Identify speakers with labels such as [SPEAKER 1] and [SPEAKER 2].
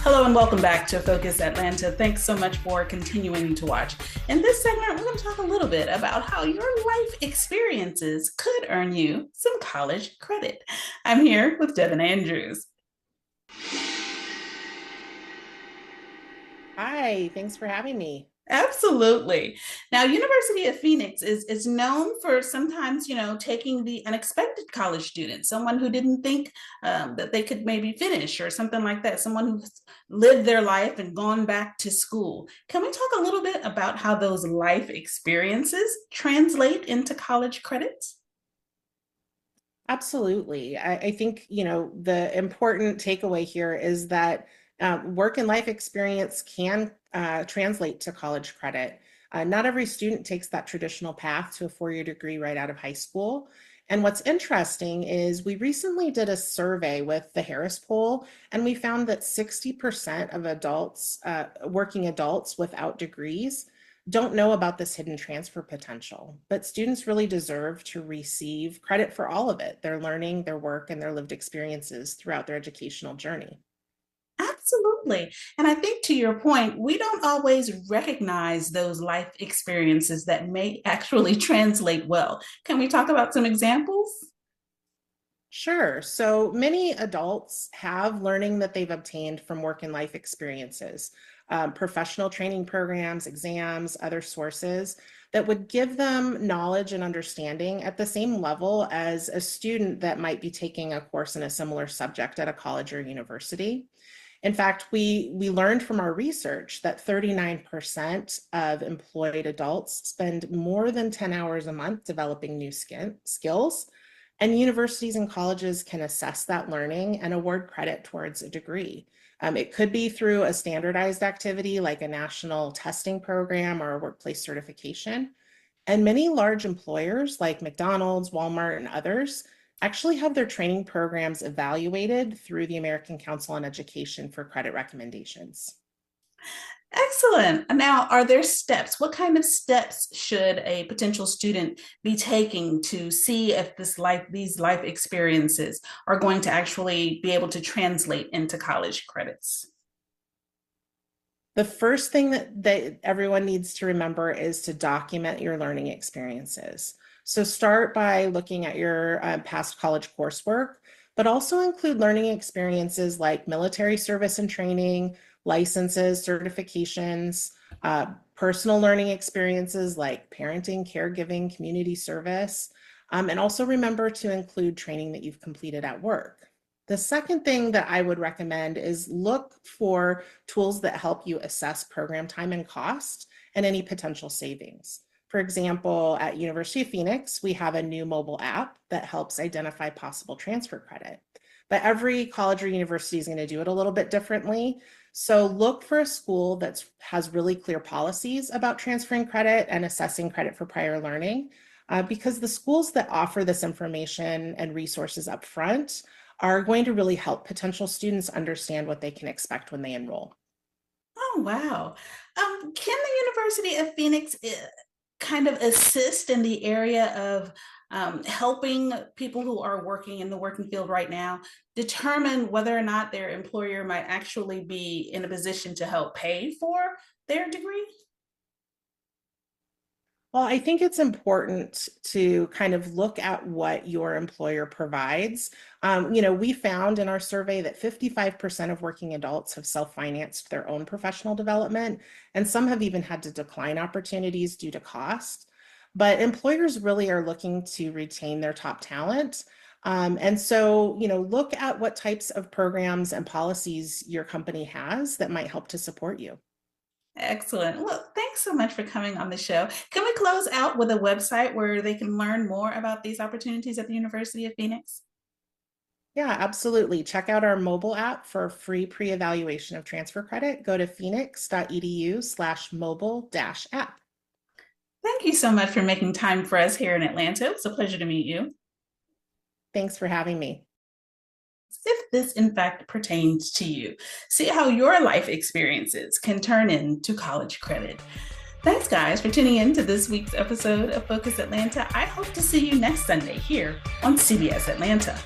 [SPEAKER 1] Hello and welcome back to Focus Atlanta. Thanks so much for continuing to watch. In this segment, we're going to talk a little bit about how your life experiences could earn you some college credit. I'm here with Devin Andrews.
[SPEAKER 2] Hi, thanks for having me.
[SPEAKER 1] Absolutely. Now, University of Phoenix is known for sometimes, taking the unexpected college student, someone who didn't think that they could maybe finish or something like that, someone who's lived their life and gone back to school. Can we talk a little bit about how those life experiences translate into college credits?
[SPEAKER 2] Absolutely. I think, the important takeaway here is that work and life experience can translate to college credit. Not every student takes that traditional path to a four-year degree right out of high school. And what's interesting is we recently did a survey with the Harris Poll, and we found that 60% of adults, working adults without degrees, don't know about this hidden transfer potential. But students really deserve to receive credit for all of it, their learning, their work, and their lived experiences throughout their educational journey.
[SPEAKER 1] Absolutely. And I think to your point, we don't always recognize those life experiences that may actually translate well. Can we talk about some examples?
[SPEAKER 2] Sure. So many adults have learning that they've obtained from work and life experiences, professional training programs, exams, other sources that would give them knowledge and understanding at the same level as a student that might be taking a course in a similar subject at a college or university. In fact, we learned from our research that 39% of employed adults spend more than 10 hours a month developing new skills, and universities and colleges can assess that learning and award credit towards a degree. It could be through a standardized activity like a national testing program or a workplace certification. And many large employers like McDonald's, Walmart, and others actually have their training programs evaluated through the American Council on Education for credit recommendations.
[SPEAKER 1] Excellent. Now, are there steps? What kind of steps should a potential student be taking to see if these life experiences are going to actually be able to translate into college credits?
[SPEAKER 2] The first thing that everyone needs to remember is to document your learning experiences. So start by looking at your past college coursework, but also include learning experiences like military service and training, licenses, certifications, personal learning experiences like parenting, caregiving, community service, and also remember to include training that you've completed at work. The second thing that I would recommend is look for tools that help you assess program time and cost and any potential savings. For example, at University of Phoenix, we have a new mobile app that helps identify possible transfer credit. But every college or university is going to do it a little bit differently. So look for a school that has really clear policies about transferring credit and assessing credit for prior learning, because the schools that offer this information and resources up front are going to really help potential students understand what they can expect when they enroll.
[SPEAKER 1] Oh, wow. Can the University of Phoenix kind of assist in the area of helping people who are working in the working field right now determine whether or not their employer might actually be in a position to help pay for their degree?
[SPEAKER 2] Well, I think it's important to kind of look at what your employer provides. We found in our survey that 55% of working adults have self-financed their own professional development, and some have even had to decline opportunities due to cost. But employers really are looking to retain their top talent. And so, look at what types of programs and policies your company has that might help to support you.
[SPEAKER 1] Excellent. Well, thanks so much for coming on the show. Can we close out with a website where they can learn more about these opportunities at the University of Phoenix?
[SPEAKER 2] Yeah, absolutely. Check out our mobile app for a free pre-evaluation of transfer credit. Go to phoenix.edu/mobile-app.
[SPEAKER 1] Thank you so much for making time for us here in Atlanta. It was a pleasure to meet you.
[SPEAKER 2] Thanks for having me.
[SPEAKER 1] If this in fact pertains to you, see how your life experiences can turn into college credit. Thanks, guys, for tuning in to this week's episode of Focus Atlanta. I hope to see you next Sunday here on CBS Atlanta.